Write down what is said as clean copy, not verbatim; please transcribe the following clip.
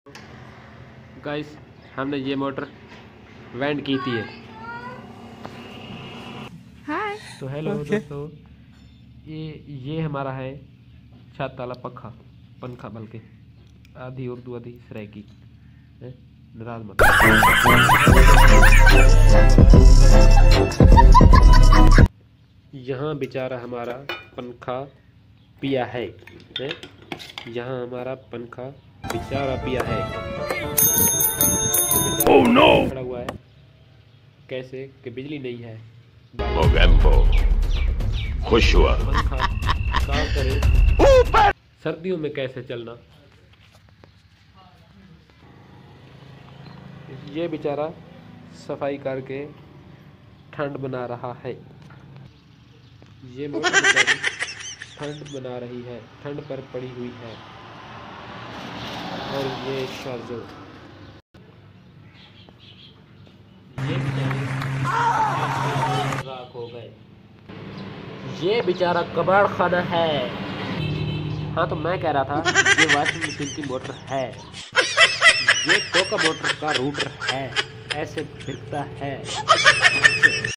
Guys, हमने ये motor वेंड की थी। हाय। तो हेलो दोस्तों, ये हमारा है छत वाला पंखा बल्कि आधी उर्दू आधी सराइकी है। नाराज मत। यहाँ बेचारा हमारा पंखा पिया है, यहाँ हमारा पंखा बेचारा पिया है। तो oh, no! खड़ा हुआ है कैसे कि बिजली नहीं है। खुश हुआ। पंखा काम करे सर्दियों में कैसे चलना। ये बेचारा सफाई करके ठंड बना रहा है। ये मोटर बेचारी ठंड बना रही है, ठंड पर पड़ी हुई है। और ये शार्जो ये बेचारे राख हो गए। ये बेचारा कबाड़ खाना है। हाँ, तो मैं कह रहा था ये वॉशिंग मशीन की मोटर है, ये टोका मोटर का रूटर है, ऐसे फिरता है।